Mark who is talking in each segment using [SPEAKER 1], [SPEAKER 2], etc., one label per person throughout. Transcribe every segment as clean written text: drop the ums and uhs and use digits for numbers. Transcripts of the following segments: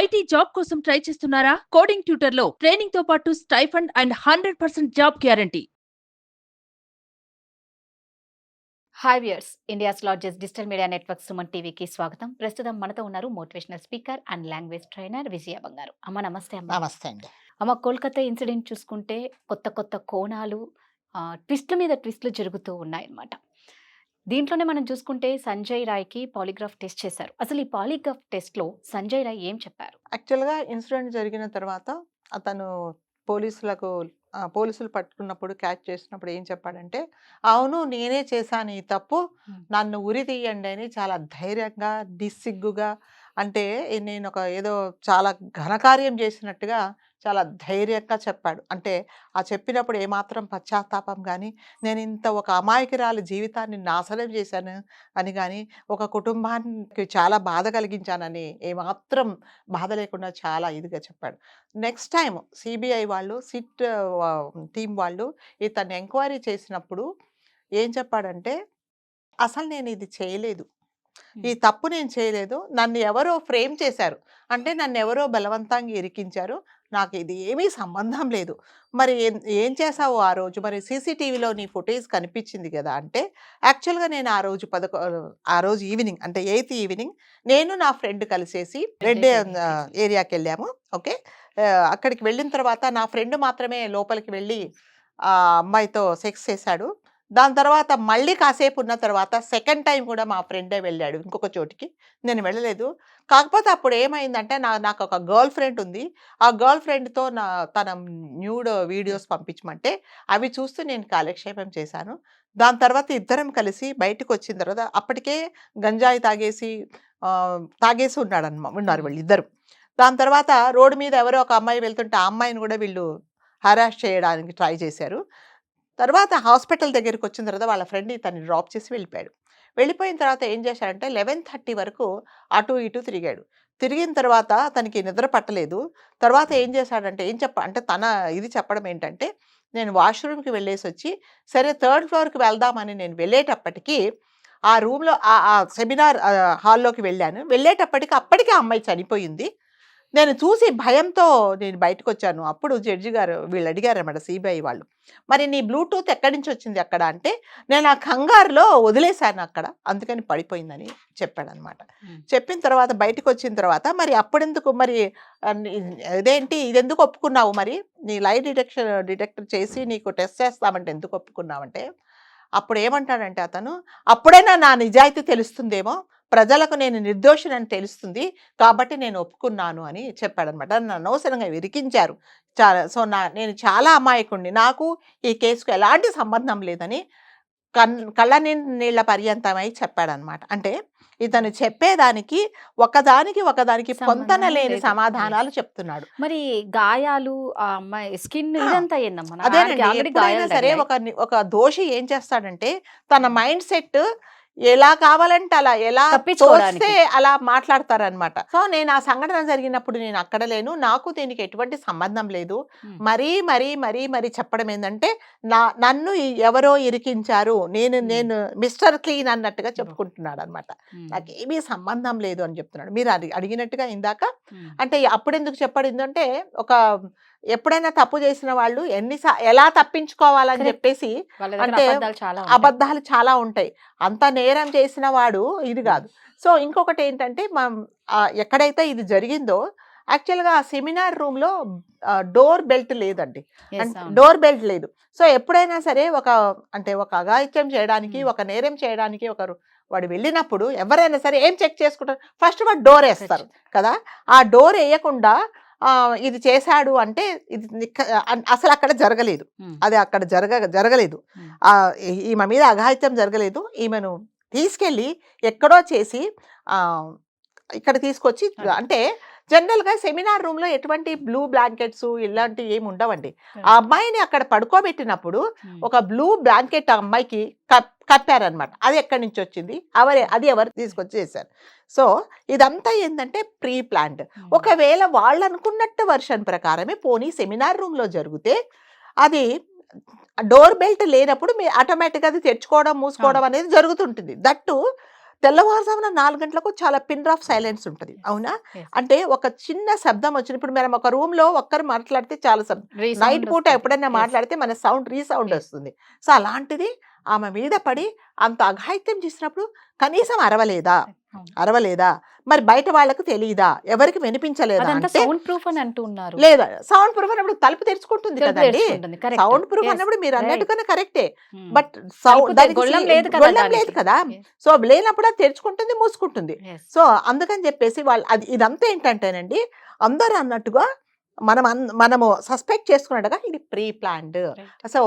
[SPEAKER 1] IT job కోసం try చేస్తున్నారా? Coding tutor లో ట్రైనింగ్ తో పాటు stipend and 100% job guarantee.
[SPEAKER 2] Hi viewers, India's largest digital media network Suman టీవీకి స్వాగతం. ప్రస్తుతం మనతో ఉన్నారు motivational speaker and language trainer Vijaya Bangaru. అమ్మ నమస్తే. అమ్మ
[SPEAKER 3] నమస్తే అండి.
[SPEAKER 2] అమ్మ, కోల్కతా ఇన్సిడెంట్ చూసుకుంటే కొత్త కొత్త కోణాలు, ట్విస్ట్ల మీద ట్విస్ట్లు జరుగుతూ ఉన్నాయన్నమాట. దీంట్లోనే మనం చూసుకుంటే సంజయ్ రాయ్కి పాలిగ్రాఫ్ టెస్ట్ చేశారు. అసలు ఈ పాలిగ్రాఫ్ టెస్ట్లో సంజయ్ రాయ్ ఏం చెప్పారు?
[SPEAKER 3] యాక్చువల్గా ఇన్సిడెంట్ జరిగిన తర్వాత అతను పోలీసులు పట్టుకున్నప్పుడు క్యాచ్ చేసినప్పుడు ఏం చెప్పాడంటే, అవును నేనే చేశాను ఈ తప్పు, నన్ను ఉరి తీయండి అని చాలా ధైర్యంగా నిస్సిగ్గుగా, అంటే నేను ఏదో చాలా ఘనకార్యం చేసినట్టుగా చాలా ధైర్యంగా చెప్పాడు. అంటే ఆ చెప్పినప్పుడు ఏమాత్రం పశ్చాత్తాపం కానీ, నేను ఇంత ఒక అమాయకురాలి జీవితాన్ని నాశనం చేశాను అని కానీ, ఒక కుటుంబానికి చాలా బాధ కలిగించానని ఏమాత్రం బాధ లేకుండా చాలా ఇదిగా చెప్పాడు. నెక్స్ట్ టైం సిబిఐ వాళ్ళు టీం వాళ్ళు ఇతన్ని ఎంక్వైరీ చేసినప్పుడు ఏం చెప్పాడంటే, అసలు నేను ఇది చేయలేదు, ఈ తప్పు నేను చేయలేదు, నన్ను ఎవరో ఫ్రేమ్ చేశారు, అంటే నన్ను ఎవరో బలవంతంగా ఇరికించారు, నాకు ఇది ఏమీ సంబంధం లేదు. మరి ఏం చేసావు ఆ రోజు? మరి సీసీటీవీలో నీ ఫుటేజ్ కనిపించింది కదా అంటే, యాక్చువల్గా నేను ఆ రోజు ఈవినింగ్, అంటే 8th ఈవినింగ్, నేను నా ఫ్రెండ్ కలిసేసి రెడ్ ఏరియాకి వెళ్ళాము. ఓకే, అక్కడికి వెళ్ళిన తర్వాత నా ఫ్రెండ్ మాత్రమే లోపలికి వెళ్ళి ఆ అమ్మాయితో సెక్స్ చేశాడు. దాని తర్వాత మళ్ళీ కాసేపు ఉన్న తర్వాత సెకండ్ టైం కూడా మా ఫ్రెండే వెళ్ళాడు ఇంకొక చోటికి, నేను వెళ్ళలేదు. కాకపోతే అప్పుడు ఏమైందంటే, నాకు ఒక గర్ల్ ఫ్రెండ్ ఉంది, ఆ గర్ల్ ఫ్రెండ్తో తన న్యూడ్ వీడియోస్ పంపించమంటే అవి చూస్తూ నేను కాలక్షేపం చేశాను. దాని తర్వాత ఇద్దరం కలిసి బయటకు వచ్చిన తర్వాత అప్పటికే గంజాయి తాగేసి ఉన్నారు వీళ్ళిద్దరు. దాని తర్వాత రోడ్డు మీద ఎవరో ఒక అమ్మాయి వెళ్తుంటే ఆ అమ్మాయిని కూడా వీళ్ళు హరాస్ చేయడానికి ట్రై చేశారు. తర్వాత హాస్పిటల్ దగ్గరికి వచ్చిన తర్వాత వాళ్ళ ఫ్రెండ్ తనని డ్రాప్ చేసి వెళ్ళిపోయాడు. వెళ్ళిపోయిన తర్వాత ఏం చేశాడంటే 11:30 వరకు అటు ఇటు తిరిగిన తర్వాత తనకి నిద్ర పట్టలేదు. తర్వాత ఏం చేశాడంటే అంటే తన ఇది చెప్పడం ఏంటంటే, నేను వాష్రూమ్కి వెళ్ళేసి వచ్చి సరే 3rd ఫ్లోర్కి వెళ్దామని నేను వెళ్ళేటప్పటికీ ఆ రూమ్లో ఆ సెమినార్ హాల్లోకి వెళ్ళేటప్పటికి అప్పటికే ఆ అమ్మాయి చనిపోయింది. నేను చూసి భయంతో నేను బయటకు వచ్చాను. అప్పుడు జడ్జి గారు వీళ్ళు అడిగారన్నమాట, సిబిఐ వాళ్ళు, మరి నీ బ్లూటూత్ ఎక్కడి నుంచి వచ్చింది అక్కడ అంటే, నేను ఆ కంగారులో వదిలేశాను అక్కడ, అందుకని పడిపోయిందని చెప్పాడనమాట. చెప్పిన తర్వాత బయటకు వచ్చిన తర్వాత, మరి అప్పుడెందుకు మరి ఇదెందుకు ఒప్పుకున్నావు, మరి నీ లై డిటెక్టర్ చేసి నీకు టెస్ట్ చేస్తామంటే ఎందుకు ఒప్పుకున్నావంటే, అప్పుడు ఏమంటాడంటే అతను, అప్పుడైనా నా నిజాయితీ తెలుస్తుందేమో, ప్రజలకు నేను నిర్దోషినని తెలుస్తుంది కాబట్టి నేను ఒప్పుకున్నాను అని చెప్పాడనమాట. నన్ను అనవసరంగా విరికించారు నేను చాలా అమాయకుడిని, నాకు ఈ కేసుకు ఎలాంటి సంబంధం లేదని కళ్ళ నీళ్ల పర్యంతమై చెప్పాడనమాట. అంటే ఇతను చెప్పేదానికి ఒకదానికి పొంతన లేని సమాధానాలు చెప్తున్నాడు.
[SPEAKER 2] మరి గాయాలు, ఆ అమ్మాయి స్కిన్ ఇదంతా ఏందమ్మా?
[SPEAKER 3] అదేనండి, ఎప్పుడైనా సరే ఒక దోషి ఏం చేస్తాడంటే, తన మైండ్ సెట్ ఎలా కావాలంటే అలా, ఎలా తోస్తే అలా మాట్లాడతారనమాట. సో నేను ఆ సంఘటన జరిగినప్పుడు నేను అక్కడ లేను, నాకు దీనికి ఎటువంటి సంబంధం లేదు, మరీ మరీ మరీ మరీ చెప్పడం ఏంటంటే, నన్ను ఎవరో ఇరికించారు, నేను మిస్టర్ క్లీన్ అన్నట్టుగా చెప్పుకుంటున్నాడు అనమాట. నాకేమీ సంబంధం లేదు అని చెప్తున్నాడు. మీరు అడిగినట్టుగా ఇందాక, అంటే అప్పుడెందుకు చెప్పాడు ఏంటంటే, ఎప్పుడైనా తప్పు చేసిన వాళ్ళు ఎలా తప్పించుకోవాలని చెప్పేసి, అంటే అబద్ధాలు చాలా ఉంటాయి, అంత నేరం చేసిన వాడు ఇది కాదు. సో ఇంకొకటి ఏంటంటే, ఎక్కడైతే ఇది జరిగిందో యాక్చువల్గా ఆ సెమినార్ రూమ్లో డోర్ బెల్ట్ లేదండి, డోర్ బెల్ట్ లేదు. సో ఎప్పుడైనా సరే ఒక అఘాయిత్యం చేయడానికి, ఒక నేరం చేయడానికి వాడు వెళ్ళినప్పుడు ఎవరైనా సరే ఏం చెక్ చేసుకుంటారు, ఫస్ట్ వాడు డోర్ వేస్తారు కదా, ఆ డోర్ వేయకుండా ఇది చేశాడు అంటే ఇది అసలు అక్కడ జరగలేదు, అది అక్కడ జరగలేదు, ఈమె మీద అఘాయిత్యం జరగలేదు, ఈమెను తీసుకెళ్ళి ఎక్కడో చేసి ఇక్కడ తీసుకొచ్చి, అంటే జనరల్గా సెమినార్ రూమ్లో ఎటువంటి బ్లూ బ్లాంకెట్స్ ఇలాంటివి ఏమి ఉండవండి. ఆ అమ్మాయిని అక్కడ పడుకోబెట్టినప్పుడు ఒక బ్లూ బ్లాంకెట్ ఆ అమ్మాయికి కప్పారనమాట. అది ఎక్కడి నుంచి వచ్చింది, అది ఎవరు తీసుకొచ్చి చేశారు. సో ఇదంతా ఏంటంటే ప్రీ ప్లాన్డ్. ఒకవేళ వాళ్ళు అనుకున్నట్టు వర్షన్ ప్రకారమే పోనీ సెమినార్ రూమ్లో జరిగితే, అది డోర్ బెల్ట్ లేనప్పుడు ఆటోమేటిక్గా అది తెచ్చుకోవడం మూసుకోవడం అనేది జరుగుతుంటుంది. దట్టు తెల్లవారుజామున 4 గంటలకు చాలా పిన్ డ్రాప్ సైలెన్స్ ఉంటుంది, అవునా?
[SPEAKER 2] Yes.
[SPEAKER 3] అంటే ఒక చిన్న శబ్దం వచ్చిన, ఇప్పుడు మనం ఒక రూమ్ లో ఒక్కరు మాట్లాడితే చాలా శబ్దం,
[SPEAKER 2] Resound
[SPEAKER 3] నైట్ పూట
[SPEAKER 2] వస్తుంది.
[SPEAKER 3] ఎప్పుడైనా
[SPEAKER 2] Yes.
[SPEAKER 3] మాట్లాడితే మన సౌండ్ రీసౌండ్
[SPEAKER 2] Yes.
[SPEAKER 3] వస్తుంది. సో అలాంటిది ఆమె మీద పడి అంత అఘాయిత్యం చేసినప్పుడు కనీసం అరవలేదా?
[SPEAKER 2] అవును.
[SPEAKER 3] అరవలేదా? మరి బయట వాళ్ళకు తెలియదా? ఎవరికి వినిపించలేదా
[SPEAKER 2] అదంతా
[SPEAKER 3] అంటే
[SPEAKER 2] సౌండ్ ప్రూఫ్ అని అంటూ ఉన్నారు.
[SPEAKER 3] లేదా. సౌండ్ ప్రూఫ్ అన్నప్పుడు తలుపు తెరుచుకుంటుంది
[SPEAKER 2] తలుపు
[SPEAKER 3] కదండి.
[SPEAKER 2] తెరుచుకుంటుంది. Correct.
[SPEAKER 3] Sound proof
[SPEAKER 2] Yes.
[SPEAKER 3] అన్నప్పుడు మీరు
[SPEAKER 2] Right.
[SPEAKER 3] అన్నట్టుగానే కరెక్టే,
[SPEAKER 2] Hmm.
[SPEAKER 3] బట్
[SPEAKER 2] తలుపు
[SPEAKER 3] దానికి
[SPEAKER 2] గొళ్ళెం లేదు కదా
[SPEAKER 3] గొళ్ళెం
[SPEAKER 2] దానికి.
[SPEAKER 3] లేదు కదా.
[SPEAKER 2] Yes.
[SPEAKER 3] సో లేనప్పుడు అది తెరుచుకుంటుంది, మూసుకుంటుంది.
[SPEAKER 2] Yes.
[SPEAKER 3] సో అందుకని చెప్పేసి వాళ్ళు అది ఇదంతా ఏంటంటేనండి, అందరూ అన్నట్టుగా మనము సస్పెక్ట్ చేసుకున్నట్టుగా ఇది ప్రీ ప్లాన్డ్.
[SPEAKER 2] Right.
[SPEAKER 3] సో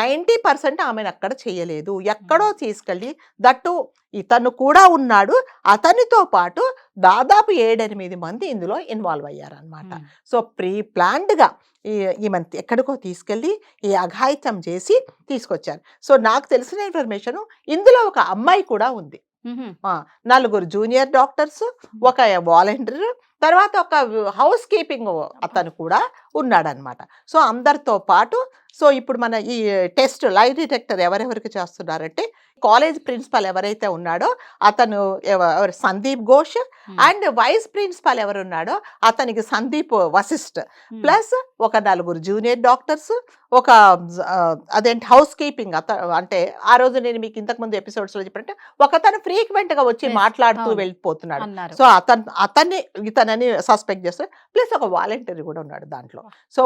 [SPEAKER 3] 90% ఆమెను అక్కడ చేయలేదు, ఎక్కడో తీసుకెళ్ళి, దట్టు ఇతను కూడా ఉన్నాడు, అతనితో పాటు దాదాపు 7-8 మంది ఇందులో ఇన్వాల్వ్ అయ్యారనమాట.
[SPEAKER 2] Hmm.
[SPEAKER 3] సో ప్రీ ప్లాన్డ్గా ఈమెను ఎక్కడికో తీసుకెళ్ళి ఈ అఘాయిత్యం చేసి తీసుకొచ్చారు. సో నాకు తెలిసిన ఇన్ఫర్మేషన్ ఇందులో ఒక అమ్మాయి కూడా ఉంది,
[SPEAKER 2] Mhm.
[SPEAKER 3] 4 జూనియర్ డాక్టర్స్, ఒక వాలంటీర్, తర్వాత ఒక హౌస్ కీపింగ్ అతను కూడా ఉన్నాడనమాట. సో అందరితో పాటు సో ఇప్పుడు మన ఈ టెస్ట్ లై డిటెక్టర్ ఎవరెవరికి చేస్తున్నారంటే, కాలేజ్ ప్రిన్సిపల్ ఎవరైతే ఉన్నాడో అతను ఎవరు Sandeep Ghosh,
[SPEAKER 2] Hmm.
[SPEAKER 3] And vice principal ఎవరున్నాడో అతనికి సందీప్ వశిష్ఠ్,
[SPEAKER 2] Hmm.
[SPEAKER 3] ప్లస్ ఒక 4 జూనియర్ డాక్టర్స్, ఒక అదేంటి హౌస్ కీపింగ్ అంటే ఆ రోజు నేను మీకు ఇంతకుముందు ఎపిసోడ్స్ లో చెప్పినట్టు ఒకతను ఫ్రీక్వెంట్ గా వచ్చి
[SPEAKER 2] Yes,
[SPEAKER 3] మాట్లాడుతూ
[SPEAKER 2] అవును.
[SPEAKER 3] వెళ్ళిపోతున్నాడు.
[SPEAKER 2] అన్నారు.
[SPEAKER 3] సో ఇతనని సస్పెక్ట్ చేస్తారు, ప్లస్ ఒక వాలంటీర్ కూడా ఉన్నాడు దాంట్లో. సో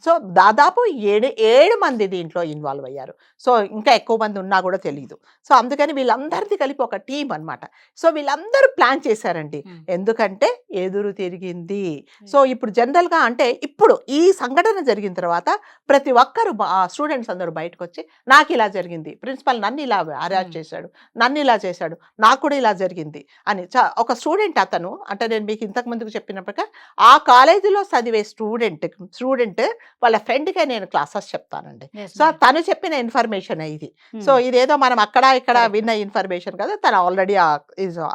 [SPEAKER 3] సో దాదాపు 7 మంది దీంట్లో ఇన్వాల్వ్ అయ్యారు. సో ఇంకా ఎక్కువ మంది ఉన్నా కూడా తెలియదు. సో అందుకని వీళ్ళందరిది కలిపి ఒక టీం అన్నమాట. సో వీళ్ళందరూ ప్లాన్ చేశారండి,
[SPEAKER 2] Hmm.
[SPEAKER 3] ఎందుకంటే ఎదురు తిరిగింది. సో ఇప్పుడు జనరల్ గా అంటే ఇప్పుడు ఈ సంఘటన జరిగిన తర్వాత ప్రతి ఒక్కరు స్టూడెంట్స్ అందరూ బయటకు వచ్చి నాకు ఇలా జరిగింది, ప్రిన్సిపల్ నన్ను ఇలా అరెస్ట్ చేశాడు, నన్ను ఇలా చేశాడు, నాకు కూడా ఇలా జరిగింది అని. ఒక స్టూడెంట్ అతను అంటే నేను మీకు ఇంతకు ముందుకు చెప్పినప్పటికీ ఆ కాలేజీలో చదివే స్టూడెంట్ వాళ్ళ ఫ్రెండ్కే నేను క్లాసెస్ చెప్తానండి.
[SPEAKER 2] Yes,
[SPEAKER 3] so
[SPEAKER 2] ma'am.
[SPEAKER 3] తను చెప్పిన ఇన్ఫర్మేషన్ ఇది.
[SPEAKER 2] Hmm.
[SPEAKER 3] సో ఇదేదో మనం అక్కడ ఇక్కడ
[SPEAKER 2] Correct.
[SPEAKER 3] విన్న ఇన్ఫర్మేషన్ కదా, తను ఆల్రెడీ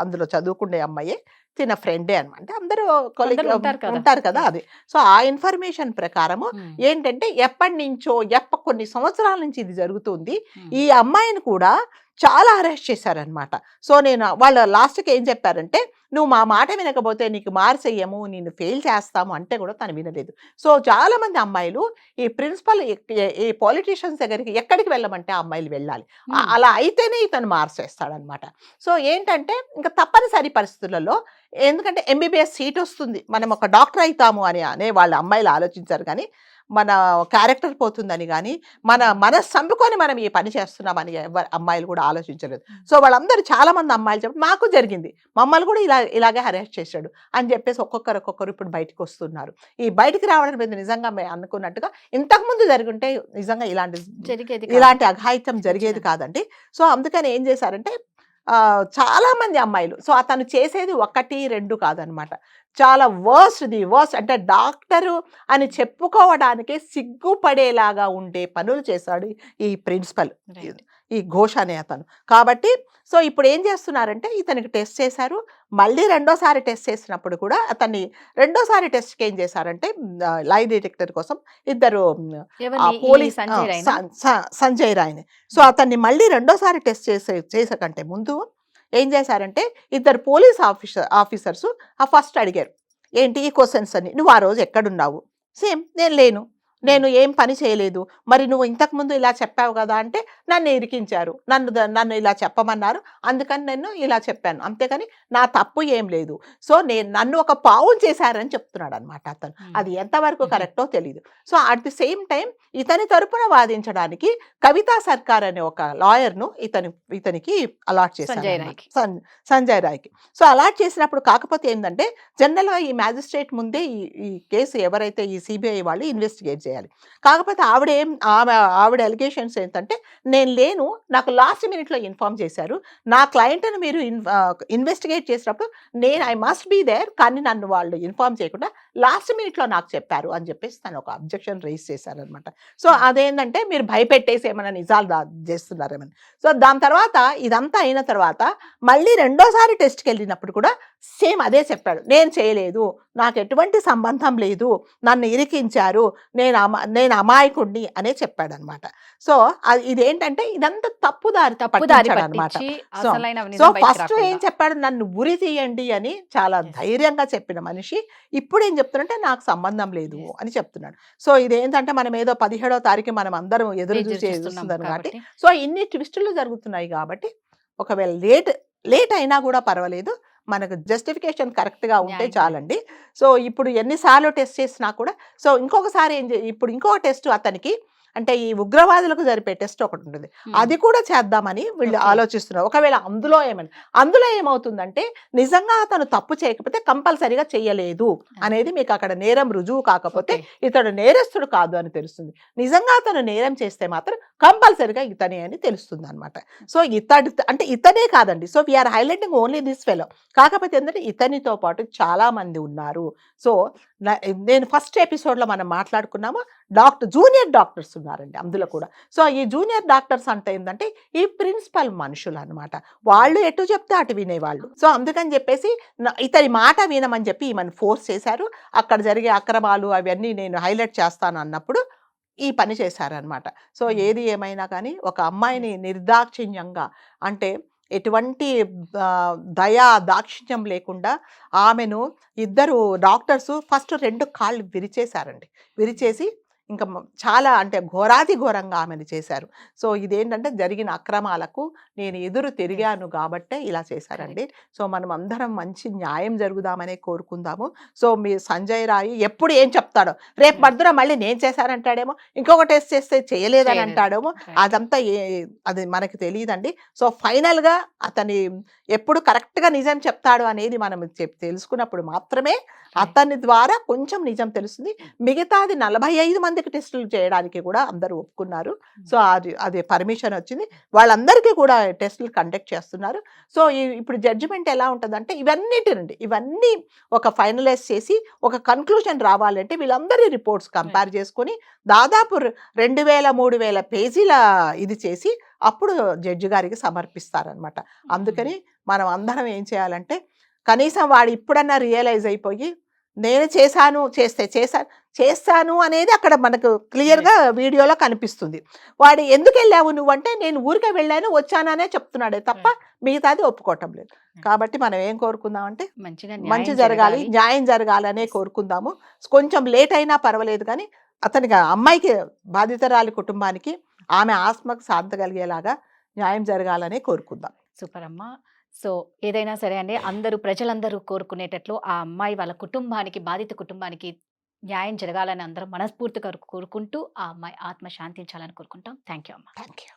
[SPEAKER 3] అందులో చదువుకునే అమ్మాయే, తిన ఫ్రెండే అనమాట. అంటే అందరూ
[SPEAKER 2] అందరూ ఉంటారు కదా.
[SPEAKER 3] ఉంటారు కదా
[SPEAKER 2] Yes.
[SPEAKER 3] అది. సో ఆ ఇన్ఫర్మేషన్ ప్రకారము
[SPEAKER 2] Hmm.
[SPEAKER 3] ఏంటంటే ఎప్పటి నుంచో కొన్ని సంవత్సరాల నుంచి ఇది జరుగుతుంది.
[SPEAKER 2] Hmm.
[SPEAKER 3] ఈ అమ్మాయిని కూడా చాలా అరెస్ట్ చేశారనమాట. సో నేను వాళ్ళ లాస్ట్కి ఏం చెప్పారంటే, నువ్వు మా మాట వినకపోతే నీకు మార్చేయము, నిన్ను ఫెయిల్ చేస్తాము అంటే కూడా తను వినలేదు. సో చాలా మంది అమ్మాయిలు ఈ ప్రిన్సిపల్ ఈ పాలిటీషియన్స్ దగ్గరికి ఎక్కడికి వెళ్ళమంటే ఆ అమ్మాయిలు వెళ్ళాలి,
[SPEAKER 2] Hmm.
[SPEAKER 3] అలా అయితేనే ఇతను మార్చేస్తాడనమాట. సో ఏంటంటే ఇంకా తప్పనిసరి పరిస్థితులలో, ఎందుకంటే ఎంబీబీఎస్ సీట్ వస్తుంది, మనం ఒక డాక్టర్ అవుతాము అనే వాళ్ళ అమ్మాయిలు ఆలోచించారు, కానీ మన క్యారెక్టర్ పోతుందని కానీ మన చంపుకొని మనం ఈ పని చేస్తున్నామని అమ్మాయిలు కూడా ఆలోచించలేదు. సో వాళ్ళందరూ చాలా మంది అమ్మాయిలు చెప్పి మాకు జరిగింది, మమ్మల్ని కూడా ఇలాగే అరెస్ట్ చేశాడు అని చెప్పేసి ఒక్కొక్కరు ఇప్పుడు బయటకు వస్తున్నారు. ఈ బయటికి రావడం మీద నిజంగా మేము అనుకున్నట్టుగా ఇంతకుముందు జరుగుంటే నిజంగా
[SPEAKER 2] జరిగేది
[SPEAKER 3] ఇలాంటి అఘాయిత్యం జరిగేది కాదండి. సో అందుకని ఏం చేశారంటే చాలా మంది అమ్మాయిలు, సో అతను చేసేది 1-2 కాదనమాట, చాలా వర్స్ట్ అంటే డాక్టరు అని చెప్పుకోవడానికి సిగ్గుపడేలాగా ఉండే పనులు చేశాడు ఈ ప్రిన్సిపల్,
[SPEAKER 2] Right.
[SPEAKER 3] ఈ ఘోష్ అనే అతను. కాబట్టి సో ఇప్పుడు ఏం చేస్తున్నారంటే ఇతనికి టెస్ట్ చేశారు, మళ్ళీ రెండోసారి టెస్ట్ చేసినప్పుడు కూడా అతన్ని రెండోసారి టెస్ట్కి ఏం చేశారంటే లై డిటెక్టర్ కోసం ఇద్దరు
[SPEAKER 2] ఎవరిని? ఈ
[SPEAKER 3] పోలీస్
[SPEAKER 2] సంజయ్ రాయ్నా?
[SPEAKER 3] సంజయ్ రాయ్ని. సో అతన్ని మళ్ళీ రెండోసారి టెస్ట్ చేసకంటే ముందు ఏం చేశారంటే ఇద్దరు పోలీస్ ఆఫీసర్స్ ఫస్ట్ అడిగారు, ఏంటి ఈ క్వశ్చన్స్ అని, నువ్వు ఆ రోజు ఎక్కడున్నావు? సేమ్ నేను ఏం పని చేయలేదు, మరి నువ్వు ఇంతకుముందు ఇలా చెప్పావు కదా అంటే, నన్ను ఇరికించారు, నన్ను ఇలా చెప్పమన్నారు, అందుకని నేను ఇలా చెప్పాను, అంతేకాని నా తప్పు ఏం లేదు. సో నన్ను ఒక పావును చేశారని చెప్తున్నాడు అనమాట అతను. అది ఎంతవరకు కరెక్టో తెలియదు. So at the same time ఇతని తరపున వాదించడానికి కవితా సర్కార్ అనే ఒక లాయర్ను ఇతనికి అలాట్ చేశారు, సంజయ్ రాయ్కి. సో అలాట్ చేసినప్పుడు కాకపోతే ఏంటంటే జనరల్గా ఈ మ్యాజిస్ట్రేట్ ముందే ఈ కేసు ఎవరైతే ఈ సిబిఐ వాళ్ళు ఇన్వెస్టిగేట్ చేయాలి. కాకపోతే ఆవిడ ఎలిగేషన్స్ ఏంటంటే, నేను లేను, నాకు లాస్ట్ మినిట్లో ఇన్ఫార్మ్ చేశారు, నా క్లయింట్ని మీరు ఇన్వెస్టిగేట్ చేసినప్పుడు ఐ మస్ట్ బీ దేర్, కానీ నన్ను వాళ్ళు ఇన్ఫార్మ్ చేయకుండా లాస్ట్ మినిట్లో నాకు చెప్పారు అని చెప్పేసి తను ఒక అబ్జెక్షన్ రైజ్ చేశారనమాట. సో అదేంటంటే మీరు భయపెట్టేసి ఏమైనా నిజాలు చేస్తున్నారేమని. సో దాని తర్వాత ఇదంతా అయిన తర్వాత మళ్ళీ రెండోసారి టెస్ట్కి వెళ్ళినప్పుడు కూడా సేమ్ అదే చెప్పాడు. నేను చేయలేదు, నాకు ఎటువంటి సంబంధం లేదు, నన్ను ఇరికించారు, నేను అమాయకుడిని అనే చెప్పాడనమాట. సో ఇదేంటంటే ఇదంతా తప్పుదారి
[SPEAKER 2] తప్పుదారి
[SPEAKER 3] పట్టించాడనమాట.
[SPEAKER 2] పట్టించి
[SPEAKER 3] సో
[SPEAKER 2] అసలైన
[SPEAKER 3] సో
[SPEAKER 2] నిజం బయటికి
[SPEAKER 3] ఫస్ట్ ఏం
[SPEAKER 2] రాకుండా.
[SPEAKER 3] చెప్పాడు, నన్ను ఉరి తీయండి అని చాలా
[SPEAKER 2] Yes.
[SPEAKER 3] ధైర్యంగా చెప్పిన మనిషి ఇప్పుడు ఏం చెప్తున్నాడంటే నాకు సంబంధం లేదు
[SPEAKER 2] Yes.
[SPEAKER 3] అని చెప్తున్నాడు. సో ఇదేంటంటే మనం ఏదో 17వ తారీఖు మనం అందరం ఎదురు
[SPEAKER 2] ఎదురు
[SPEAKER 3] చూసి
[SPEAKER 2] చూస్తున్నాం
[SPEAKER 3] చూస్తున్నాం కాబట్టి,
[SPEAKER 2] కాబట్టి
[SPEAKER 3] సో ఇన్ని ట్విస్టులు జరుగుతున్నాయి కాబట్టి ఒకవేళ లేట్ అయినా కూడా పర్వాలేదు, మనకు జస్టిఫికేషన్ కరెక్ట్గా ఉంటే
[SPEAKER 2] న్యాయం
[SPEAKER 3] చాలండి. సో ఇప్పుడు ఎన్నిసార్లు టెస్ట్ చేసినా కూడా, సో ఇంకొకసారి ఇప్పుడు ఇంకొక టెస్ట్ అతనికి అంటే ఈ ఉగ్రవాదులకు జరిపే టెస్ట్ ఒకటి ఉంటుంది, అది కూడా చేద్దామని వీళ్ళు
[SPEAKER 2] Okay.
[SPEAKER 3] ఆలోచిస్తున్నారు. ఒకవేళ అందులో ఏమవుతుందంటే నిజంగా అతను తప్పు చేయకపోతే కంపల్సరీగా చెయ్యలేదు అనేది మీకు అక్కడ నేరం రుజువు కాకపోతే
[SPEAKER 2] Okay.
[SPEAKER 3] ఇతడు నేరస్తుడు కాదు అని తెలుస్తుంది. నిజంగా అతను నేరం చేస్తే మాత్రం కంపల్సరీగా ఇతనే అని తెలుస్తుంది అనమాట. సో ఇతనే కాదండి, so we are highlighting only this fellow. కాకపోతే ఏంటంటే ఇతనితో పాటు చాలా మంది ఉన్నారు. సో నేను ఫస్ట్ ఎపిసోడ్లో మనం మాట్లాడుకున్నాము, జూనియర్ డాక్టర్స్ ఉన్నారండి అందులో కూడా. సో ఈ జూనియర్ డాక్టర్స్ అంటే ఏంటంటే ఈ ప్రిన్సిపల్ మనుషులు అనమాట, వాళ్ళు ఎటు చెప్తే అటు వినేవాళ్ళు. సో అందుకని చెప్పేసి ఇతని మాట వినమని చెప్పి ఈమెను ఫోర్స్ చేశారు. అక్కడ జరిగే అక్రమాలు అవన్నీ నేను హైలైట్ చేస్తాను అన్నప్పుడు ఈ పని చేశారనమాట. సో ఏది ఏమైనా కానీ ఒక అమ్మాయిని నిర్దాక్షిణ్యంగా అంటే ఎటువంటి దయా దాక్షిణ్యం లేకుండా ఆమెను ఇద్దరు డాక్టర్స్ ఫస్ట్ 2 కాళ్ళు విరిచేశారండి. విరిచేసి ఇంకా చాలా అంటే ఘోరాతి ఘోరంగా ఆమెను చేశారు. సో ఇదేంటంటే జరిగిన అక్రమాలకు నేను ఎదురు తిరిగాను కాబట్టే ఇలా చేశారండి. సో మనం అందరం మంచి న్యాయం జరుగుదామనే కోరుకుందాము. సో మీ సంజయ్ రాయ్ ఎప్పుడు ఏం చెప్తాడో, రేపు మధ్యలో మళ్ళీ నేను చేశానంటాడేమో, ఇంకొక టెస్ట్ చేస్తే చేయలేదని అంటాడేమో, అదంతా అది మనకి తెలియదండి. సో ఫైనల్గా అతని ఎప్పుడు కరెక్ట్గా నిజం చెప్తాడు అనేది మనం తెలుసుకున్నప్పుడు మాత్రమే అతని ద్వారా కొంచెం నిజం తెలుస్తుంది. మిగతాది 45 మందికి టెస్టులు చేయడానికి కూడా అందరూ ఒప్పుకున్నారు. సో అది పర్మిషన్ వచ్చింది, వాళ్ళందరికీ కూడా టెస్టులు కండక్ట్ చేస్తున్నారు. సో ఇప్పుడు జడ్జిమెంట్ ఎలా ఉంటుందంటే ఇవన్నీ ఒక ఫైనలైజ్ చేసి ఒక కన్క్లూజన్ రావాలంటే వీళ్ళందరి రిపోర్ట్స్ కంపేర్ చేసుకొని దాదాపు 2000-3000 పేజీల ఇది చేసి అప్పుడు జడ్జి గారికి సమర్పిస్తారనమాట. అందుకని మనం అందరం ఏం చేయాలంటే కనీసం వాడు ఇప్పుడన్నా రియలైజ్ అయిపోయి నేను చేస్తాను అనేది అక్కడ మనకు క్లియర్గా వీడియోలో కనిపిస్తుంది. వాడు ఎందుకు వెళ్ళావు నువ్వంటే నేను ఊరికే వెళ్ళాను వచ్చాననే చెప్తున్నాడే తప్ప మిగతాది ఒప్పుకోవటం లేదు. కాబట్టి మనం ఏం కోరుకుందామంటే మంచి జరగాలి, న్యాయం జరగాలనే కోరుకుందాము. కొంచెం లేట్ అయినా పర్వాలేదు కానీ అతనికి అమ్మాయికి బాధితురాలి కుటుంబానికి ఆమె ఆత్మకు శాంతి కలిగేలాగా న్యాయం జరగాలనే కోరుకుందాం.
[SPEAKER 2] సూపర్ అమ్మ. సో ఏదైనా సరే అండి, ప్రజలందరూ కోరుకునేటట్లు ఆ అమ్మాయి వాళ్ళ కుటుంబానికి, బాధిత కుటుంబానికి న్యాయం జరగాలని అందరం మనస్ఫూర్తిగా కోరుకుంటూ ఆ అమ్మాయి ఆత్మ శాంతించాలని కోరుకుంటాం. థ్యాంక్ యూ అమ్మ.
[SPEAKER 3] Thank you.